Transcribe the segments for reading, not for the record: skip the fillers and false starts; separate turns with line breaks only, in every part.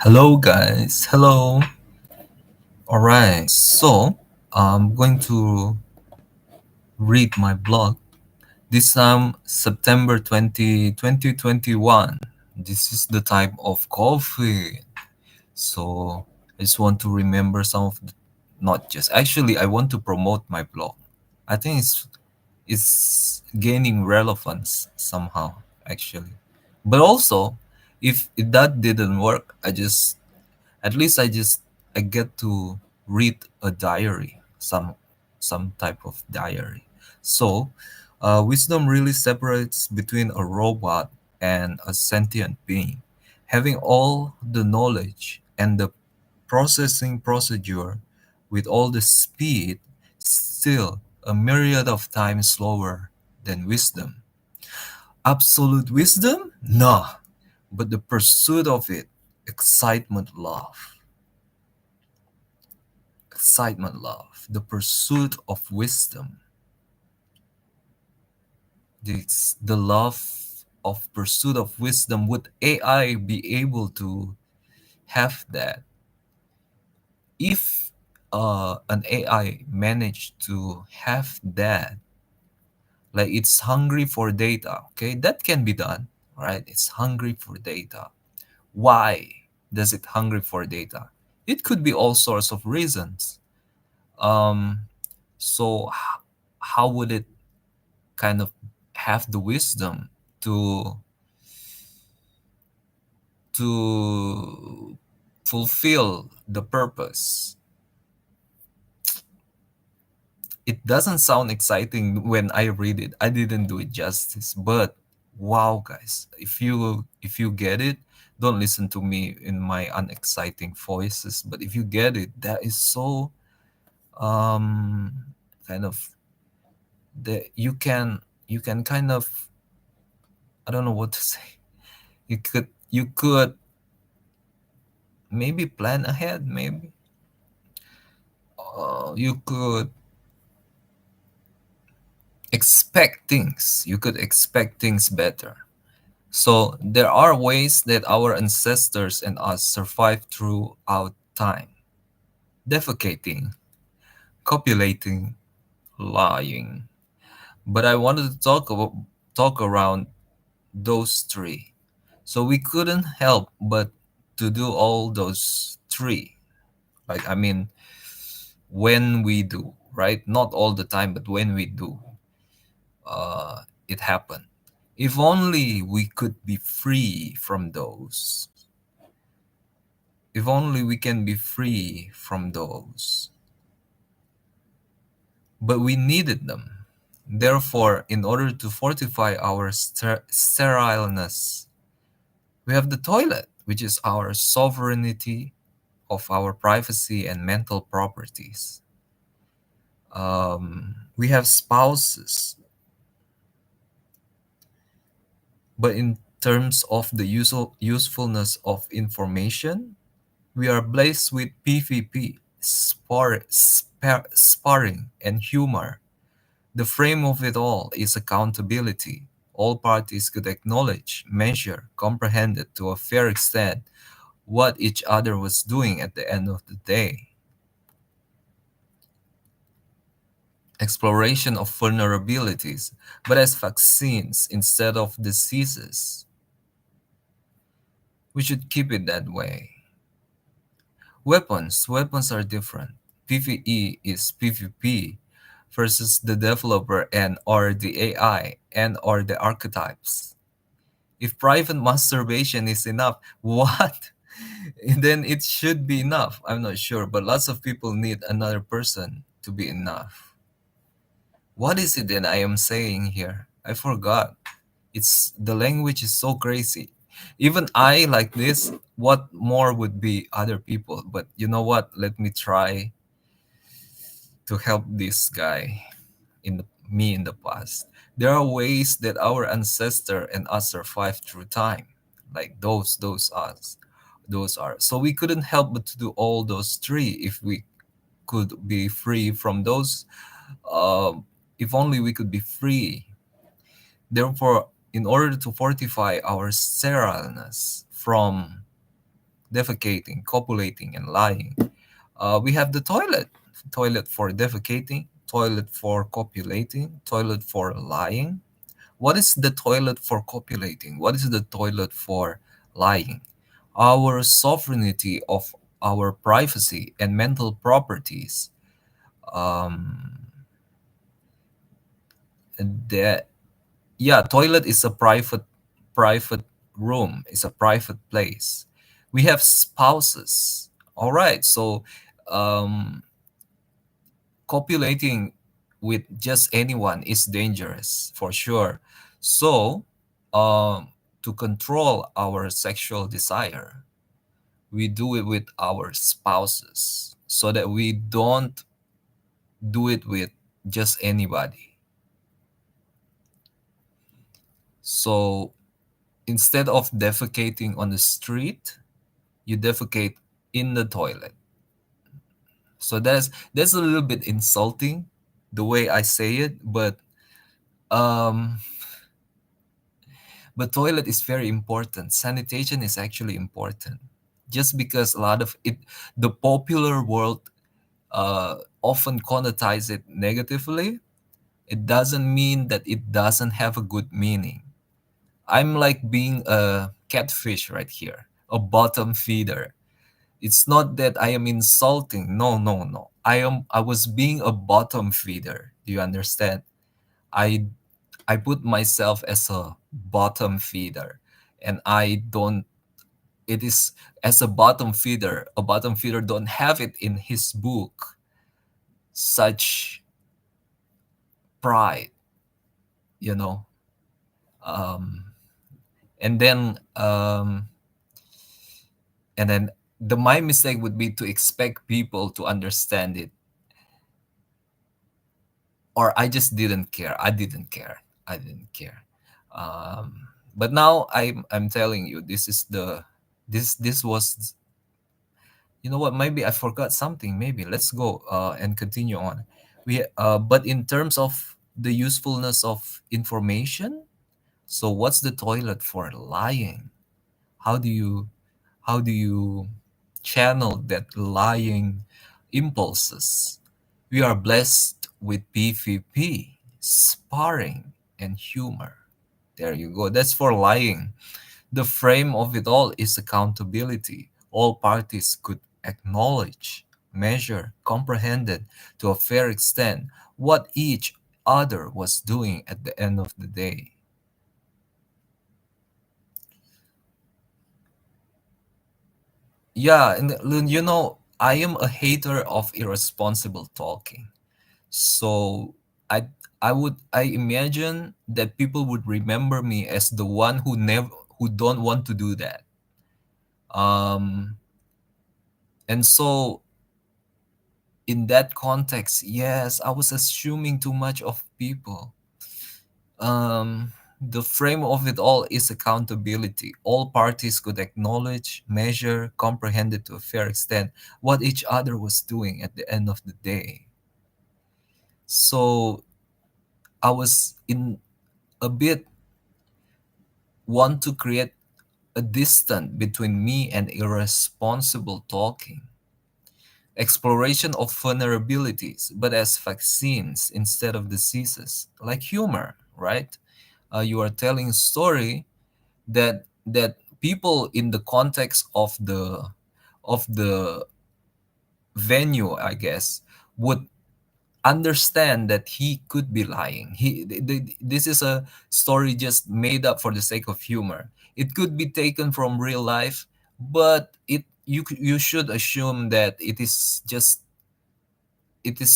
Hello, guys. Hello. All right. So I'm going to read my blog. This time, September 2021. This is the type of coffee. So I just want to remember some of the, not just actually, I want to promote my blog. I think it's gaining relevance somehow, actually. But also, if that didn't work, at least I get to read a diary, some type of diary. So wisdom really separates between a robot and a sentient being. Having all the knowledge and the processing procedure with all the speed, still a myriad of times slower than wisdom. Absolute wisdom? No, but the pursuit of it, excitement, love, the pursuit of wisdom, the love of pursuit of wisdom. Would AI be able to have that? If an AI managed to have that, like it's hungry for data, okay, that can be done, right? It's hungry for data. Why does it hungry for data? It could be all sorts of reasons. Um, so how would it kind of have the wisdom to to fulfill the purpose? It doesn't sound exciting when I read it. I didn't do it justice, but wow, guys, if you get it, don't listen to me in my unexciting voices, but if you get it, that is so kind of that you can kind of, I don't know what to say. You could maybe plan ahead, maybe you could expect things better. So there are ways that our ancestors and us survived throughout time: defecating, copulating, lying. But I wanted to talk around those three. So we couldn't help but to do all those three. Like, I mean, when we do, right? Not all the time, but when we do, it happened. If only we could be free from those. If only we can be free from those. But we needed them. Therefore, in order to fortify our sterileness, we have the toilet, which is our sovereignty of our privacy and mental properties. We have spouses, but in terms of the usefulness of information, we are blessed with PvP, sparring, and humor. The frame of it all is accountability. All parties could acknowledge, measure, comprehend it to a fair extent what each other was doing at the end of the day. Exploration of vulnerabilities, but as vaccines instead of diseases. We should keep it that way. Weapons are different. PvE is PvP versus the developer and or the AI and or the archetypes. If private masturbation is enough, what? Then it should be enough. I'm not sure, but lots of people need another person to be enough. What is it that I am saying here? I forgot. It's the language is so crazy. Even I like this. What more would be other people? But you know what? Let me try to help this guy in the past. There are ways that our ancestor and us survived through time, like those us, those are. So we couldn't help but to do all those three if we could be free from those. If only we could be free. Therefore, in order to fortify our sterileness from defecating, copulating, and lying. We have the toilet, toilet for defecating, toilet for copulating, toilet for lying. What is the toilet for copulating? What is the toilet for lying? Our sovereignty of our privacy and mental properties. Um, that yeah, toilet is a private room. It's a private place. We have spouses. All right, so um, copulating with just anyone is dangerous for sure. So, to control our sexual desire, we do it with our spouses so that we don't do it with just anybody. So, instead of defecating on the street, you defecate in the toilet. So that's a little bit insulting the way I say it, um but toilet is very important. Sanitation is actually important. Just because a lot of it, the popular world often connotize it negatively, it doesn't mean that it doesn't have a good meaning. I'm like being a catfish right here, a bottom feeder. It's not that I am insulting. No, no, no. I was being a bottom feeder. Do you understand? I I put myself as a bottom feeder, and I don't it is as a bottom feeder don't have it in his book such pride, you know. Um and then and then the my mistake would be to expect people to understand it, or I just didn't care. I didn't care. But now I'm telling you, this is the this was, you know what, maybe I forgot something. Maybe let's go and continue on. We But in terms of the usefulness of information, so what's the toilet for lying? How do you how do you channel that lying impulses? We are blessed with PvP, sparring, and humor. There you go. That's for lying. The frame of it all is accountability. All parties could acknowledge, measure, comprehended to a fair extent what each other was doing at the end of the day. Yeah, and you know, I am a hater of irresponsible talking. So I I imagine that people would remember me as the one who don't want to do that. Um and so in that context, yes, I was assuming too much of people. The frame of it all is accountability. All parties could acknowledge, measure, comprehend it to a fair extent what each other was doing at the end of the day. So I was in a bit want to create a distance between me and irresponsible talking. Exploration of vulnerabilities, but as vaccines instead of diseases, like humor, right? You are telling a story that people in the context of the venue, I guess, would understand that he could be lying. This is a story just made up for the sake of humor. It could be taken from real life, but you should assume that it is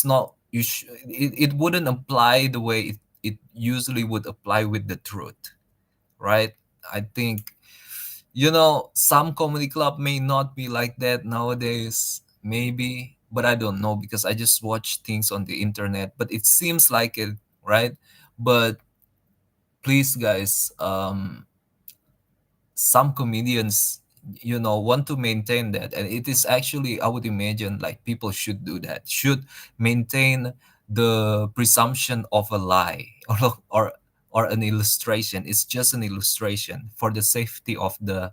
not it wouldn't apply the way it usually would apply with the truth, right? I think, you know, some comedy club may not be like that nowadays, maybe, but I don't know because I just watch things on the internet, but it seems like it, right? But please guys, some comedians, you know, want to maintain that, and it is actually, I would imagine, like people should do that, should maintain the presumption of a lie or an illustration. It's just an illustration for the safety of the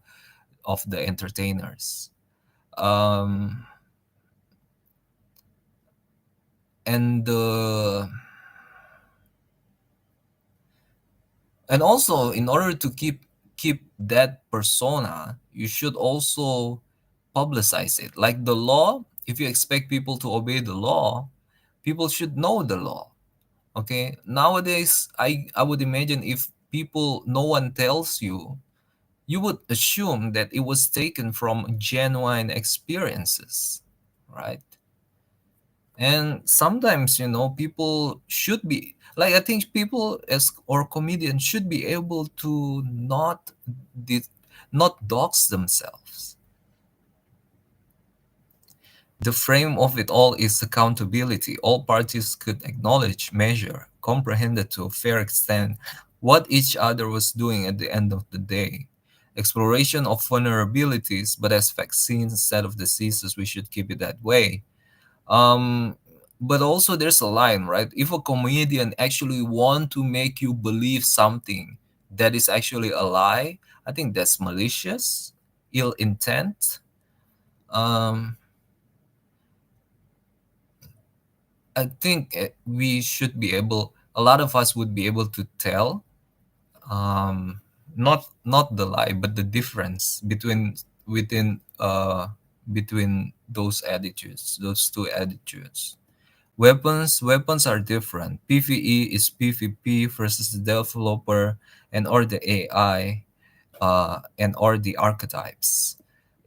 entertainers. um, and and also, in order to keep that persona, you should also publicize it. Like the law, if you expect people to obey the law, people should know the law. Okay, nowadays I would imagine if people, no one tells you, you would assume that it was taken from genuine experiences, right? And sometimes, people should be like, I think people as or comedians should be able to di- not dox themselves. The frame of it all is accountability. All parties could acknowledge, measure, comprehend to a fair extent what each other was doing at the end of the day. Exploration of vulnerabilities, but as vaccines instead of diseases, we should keep it that way. Um, but also there's a line, right? If a comedian actually want to make you believe something that is actually a lie, I think that's malicious, ill intent. Um, I think we should be able. A lot of us would be able to tell, not the lie, but the difference within between those attitudes, those two attitudes. Weapons are different. PvE is PvP versus the developer and or the AI, and or the archetypes.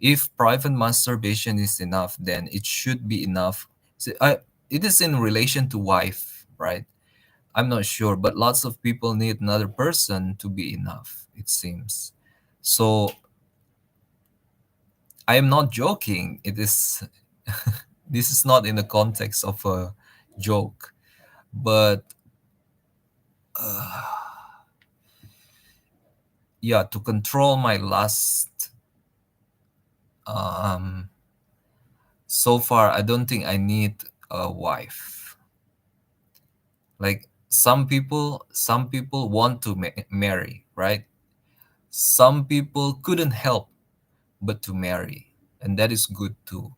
If private masturbation is enough, then it should be enough. It is in relation to wife, right? I'm not sure, but lots of people need another person to be enough, it seems. So I am not joking. It is this is not in the context of a joke, but yeah, to control my lust, um so far I don't think I need a wife. Like some people want to marry, right? Some people couldn't help but to marry, and that is good too.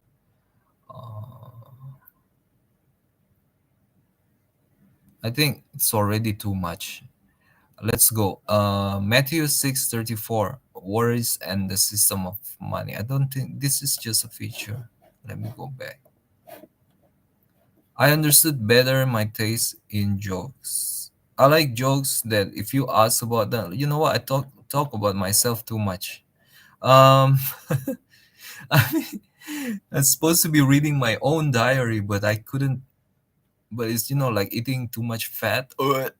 I think it's already too much. Let's go. Matthew 6:34, worries and the system of money. I don't think this is just a feature. Let me go back. I understood better my taste in jokes. I like jokes that if you ask about them, you know what? I talk about myself too much. Um, I mean, I'm supposed to be reading my own diary, but I couldn't. But it's like eating too much fat. Uh,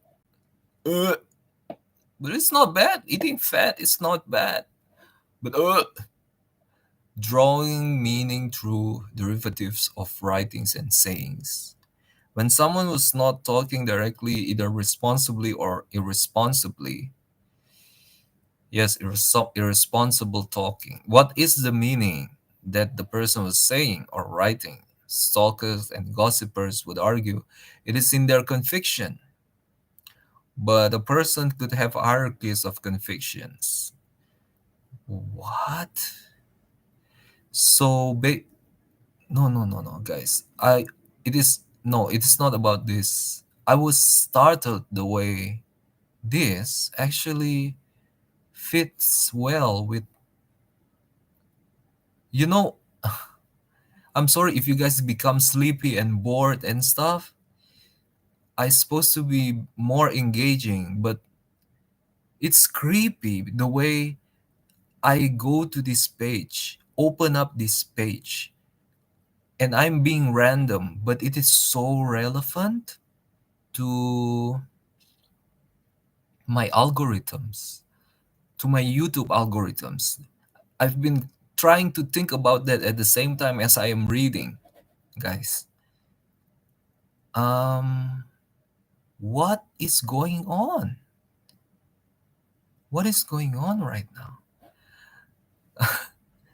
but it's not bad. Eating fat is not bad. But drawing meaning through derivatives of writings and sayings. When someone was not talking directly, either responsibly or irresponsibly, yes, irresponsible talking. What is the meaning that the person was saying or writing? Stalkers and gossipers would argue it is in their conviction, but a person could have hierarchies of convictions. What? So, no, no, no, no, guys. It is, no, it is not about this. I was startled the way this actually fits well with, you know, I'm sorry if you guys become sleepy and bored and stuff. I supposed to be more engaging, but it's creepy the way I go to this page, open up this page, and I'm being random, but it is so relevant to my algorithms, to my YouTube algorithms. I've been trying to think about that at the same time as I am reading, guys. Um, what is going on? What is going on right now?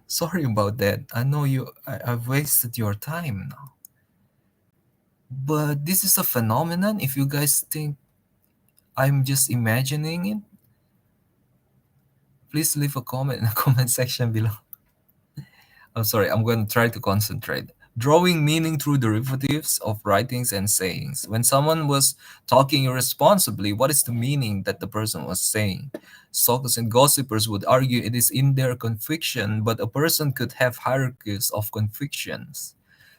Sorry about that. I know I've wasted your time now. But this is a phenomenon. If you guys think I'm just imagining it, please leave a comment in the comment section below. I'm sorry, I'm going to try to concentrate. Drawing meaning through derivatives of writings and sayings. When someone was talking irresponsibly, what is the meaning that the person was saying? Stalkers and gossipers would argue it is in their conviction, but a person could have hierarchies of convictions.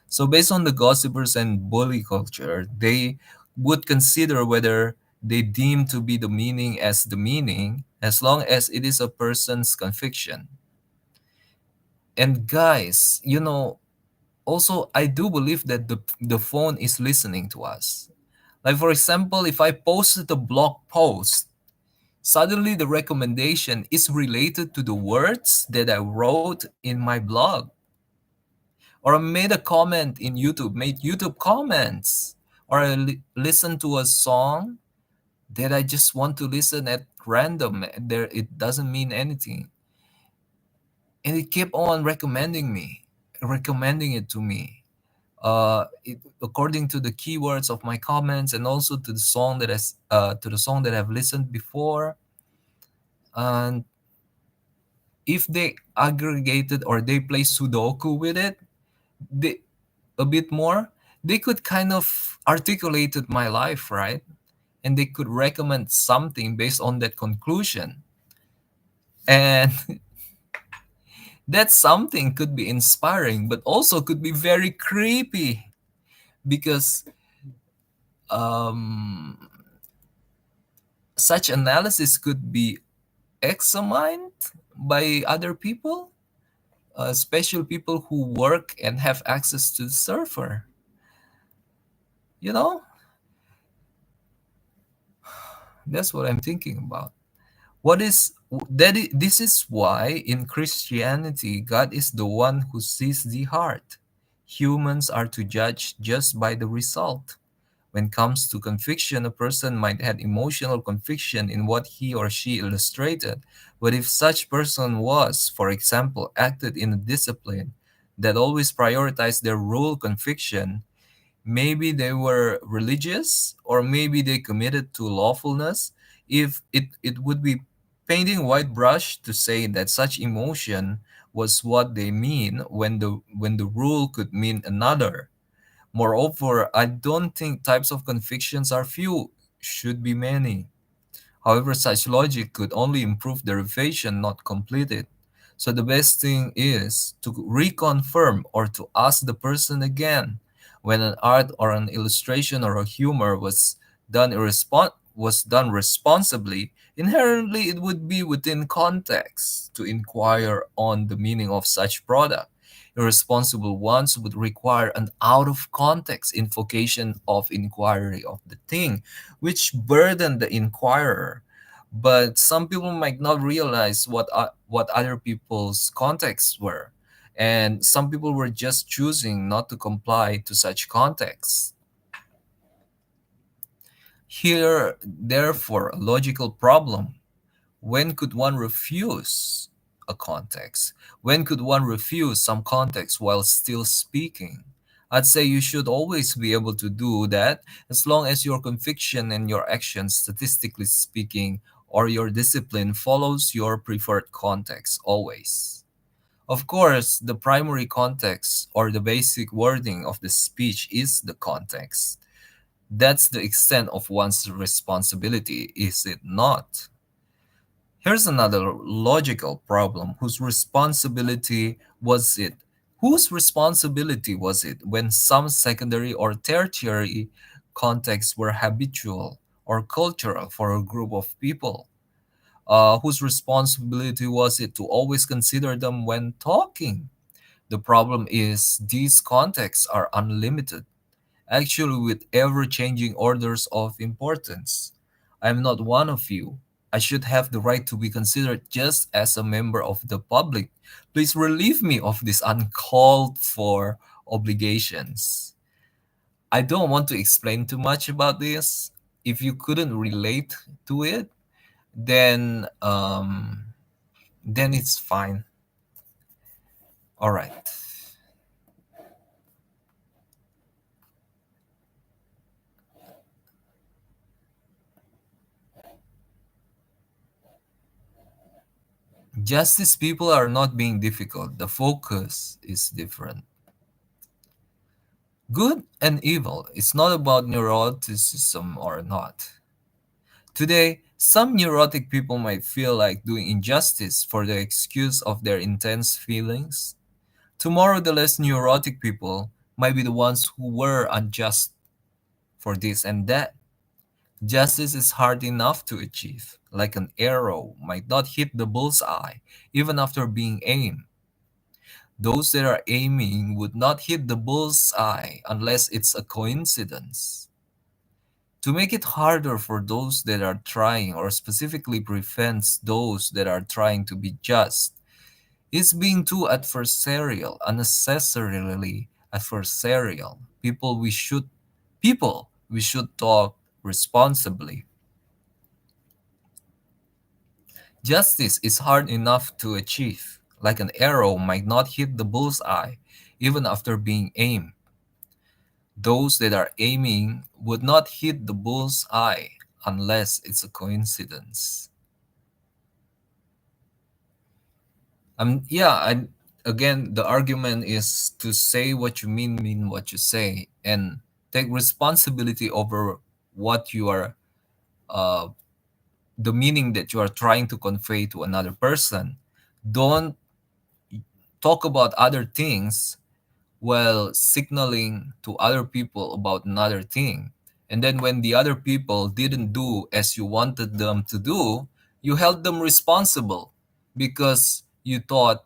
So, based on the gossipers and bully culture, they would consider whether they deem to be the meaning as the meaning, as long as it is a person's conviction. And guys, also I do believe that the phone is listening to us. Like for example, if I posted a blog post, suddenly the recommendation is related to the words that I wrote in my blog. Or I made a comment in YouTube, made YouTube comments. Or I listened to a song that I just want to listen at random. There it doesn't mean anything. And it kept on recommending it to me. According to the keywords of my comments and also to the song to the song that I've listened before. And if they aggregated or they play Sudoku with it, they a bit more, they could kind of articulate my life, right? And they could recommend something based on that conclusion. And that something could be inspiring, but also could be very creepy because um, such analysis could be examined by other people, special people who work and have access to the server. You know, that's what I'm thinking about. What is this is why in Christianity, God is the one who sees the heart. Humans are to judge just by the result. When it comes to conviction, a person might have emotional conviction in what he or she illustrated, but if such person was, for example, acted in a discipline that always prioritized their rule conviction, maybe they were religious or maybe they committed to lawfulness, if it would be painting white brush to say that such emotion was what they mean when the rule could mean another. Moreover, I don't think types of convictions are few, should be many. However, such logic could only improve derivation, not complete it. So the best thing is to reconfirm or to ask the person again when an art or an illustration or a humor was done responsibly. Inherently, it would be within context to inquire on the meaning of such product. Irresponsible ones would require an out of context invocation of inquiry of the thing, which burden the inquirer. But some people might not realize what other people's contexts were, and some people were just choosing not to comply to such contexts. Here, therefore, a logical problem. When could one refuse a context? When could one refuse some context while still speaking? I'd say you should always be able to do that as long as your conviction and your actions, statistically speaking, or your discipline follows your preferred context always. Of course, the primary context or the basic wording of the speech is the context. That's the extent of one's responsibility, is it not? Here's another logical problem. Whose responsibility was it when some secondary or tertiary contexts were habitual or cultural for a group of people? Whose responsibility was it to always consider them when talking? The problem is these contexts are unlimited, actually with ever-changing orders of importance. I am not one of you. I should have the right to be considered just as a member of the public. Please relieve me of these uncalled for obligations. I don't want to explain too much about this. If you couldn't relate to it, then it's fine. All right. Justice people are not being difficult. The focus is different. Good and evil is not about neuroticism or not. Today, some neurotic people might feel like doing injustice for the excuse of their intense feelings. Tomorrow, the less neurotic people might be the ones who were unjust for this and that. Justice is hard enough to achieve, like an arrow might not hit the bullseye even after being aimed. Those that are aiming would not hit the bullseye unless it's a coincidence. To make it harder for those that are trying, or specifically prevents those that are trying to be just, is being too adversarial, unnecessarily adversarial. People we should talk responsibly. Justice is hard enough to achieve, like an arrow might not hit the bullseye even after being aimed. Those that are aiming would not hit the bull's eye unless it's a coincidence. Yeah, again, the argument is to say what you mean what you say, and take responsibility over what you are, uh, the meaning that you are trying to convey to another person. Don't talk about other things while signaling to other people about another thing. And then when the other people didn't do as you wanted them to do, you held them responsible because you thought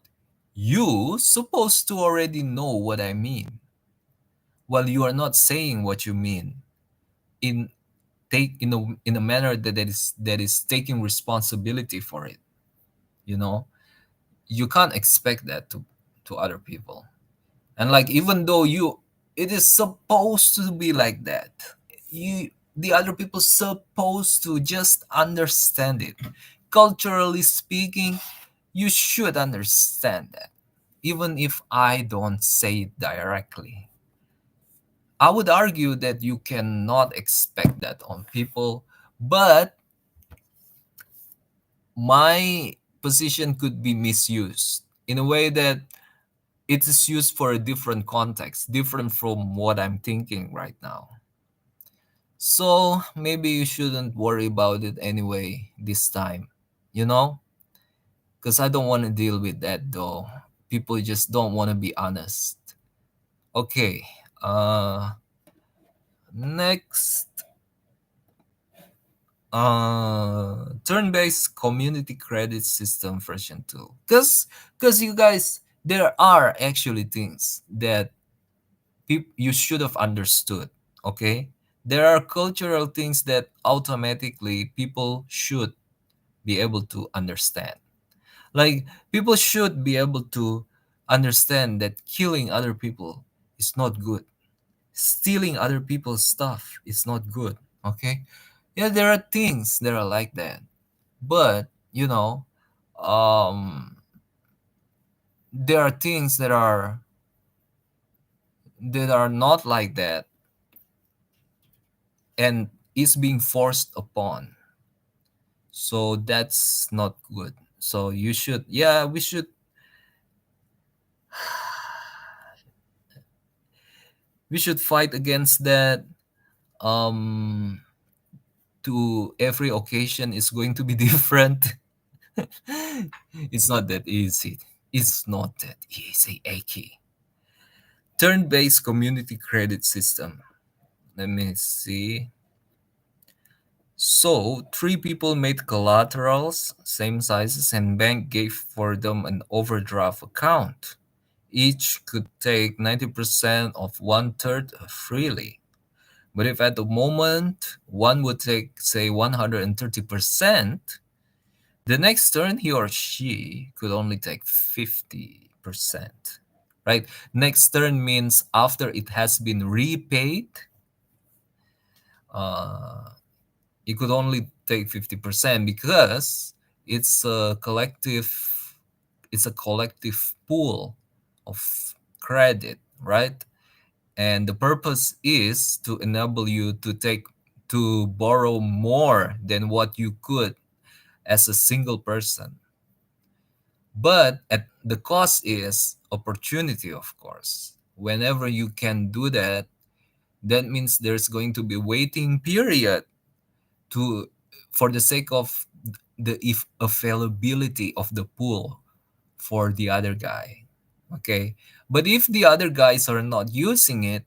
you supposed to already know what I mean, while you are not saying what you mean in in a manner that is taking responsibility for it. You know, you can't expect that to other people. And like, even though it is supposed to be like that, the other people supposed to just understand it. Culturally speaking, you should understand that, even if I don't say it directly. I would argue that you cannot expect that on people, but my position could be misused in a way that it is used for a different context, different from what I'm thinking right now. So maybe you shouldn't worry about it anyway this time, you know? Because I don't want to deal with that though. People just don't want to be honest. Okay, next, turn-based community credit system version 2. Because you guys, there are actually things that you should have understood. Okay, there are cultural things that automatically people should be able to understand. Like, people should be able to understand that killing other people is not good, stealing other people's stuff is not good. Okay, yeah, there are things that are like that, but um there are things that are not like that, and is being forced upon. So that's not good. So you should, yeah, we should fight against that. Um, to every occasion is going to be different. It's not that easy. It's not that easy, Aki. Turn-based community credit system. Let me see. So, three people made collaterals, same sizes, and bank gave for them an overdraft account. Each could take 90% of one third freely. But if at the moment one would take, say, 130%, the next turn he or she could only take 50%. Right? Next turn means after it has been repaid, uh, you could only take 50% because it's a collective it's a collective pool of credit, right? And the purpose is to enable you to borrow more than what you could as a single person. but at the cost is opportunity, of course. Whenever you can do that, that means there's going to be waiting period to for the sake of the if availability of the pool for the other guy. Okay, but if the other guys are not using it,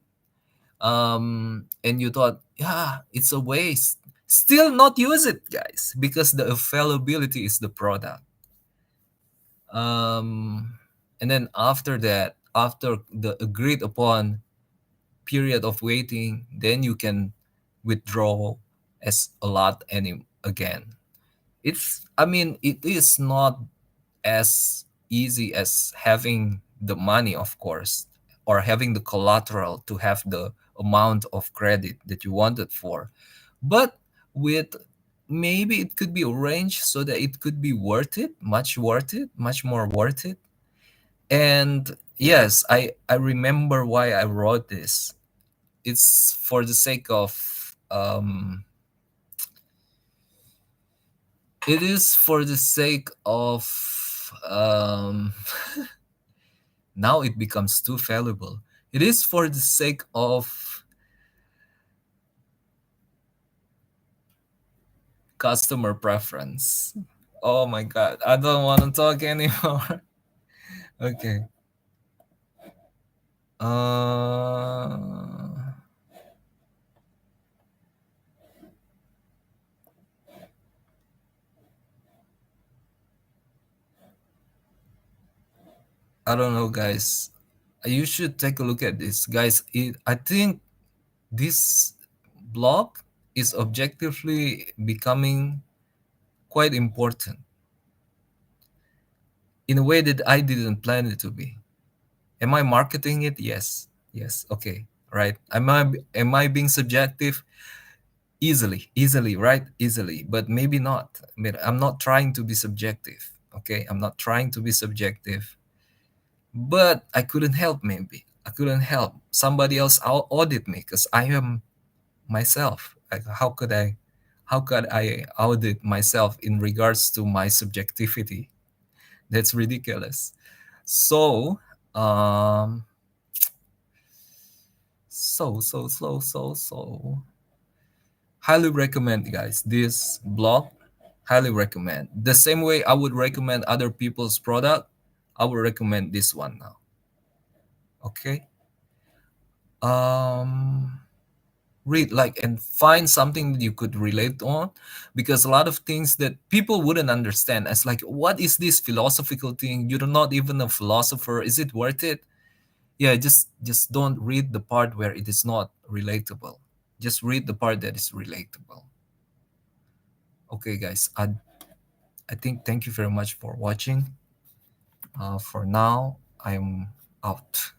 and you thought, yeah, it's a waste, still not use it, guys, because the availability is the product. um and then after that, after the agreed upon period of waiting, then you can withdraw as a lot any again. It's, I mean, it is not as easy as having the money, of course, or having the collateral to have the amount of credit that you wanted for. But with, maybe it could be arranged so that it could be worth it, much more worth it. And yes, I remember why I wrote this. It's for the sake of it is for the sake of now it becomes too valuable. It is for the sake of customer preference. Oh my god, I don't want to talk anymore. Okay. uh I don't know, guys. You should take a look at this, guys. I think this blog is objectively becoming quite important in a way that I didn't plan it to be. Am I marketing it? Yes. Yes. Okay. Right. Am I being subjective? Easily, right? Easily, but maybe not. I mean, I'm not trying to be subjective. Okay. I'm not trying to be subjective, but I couldn't help. Maybe I couldn't help. Somebody else audit me because I am myself. Like, how could I audit myself in regards to my subjectivity? That's ridiculous. So, um, so highly recommend, guys, this blog. Highly recommend. The same way I would recommend other people's product, I would recommend this one now. Okay. Um, read, like, and find something that you could relate on, because a lot of things that people wouldn't understand, as like, what is this philosophical thing? You're not even a philosopher. Is it worth it? Yeah, just don't read the part where it is not relatable. Just read the part that is relatable. Okay, guys, I think, thank you very much for watching. For now, I'm out.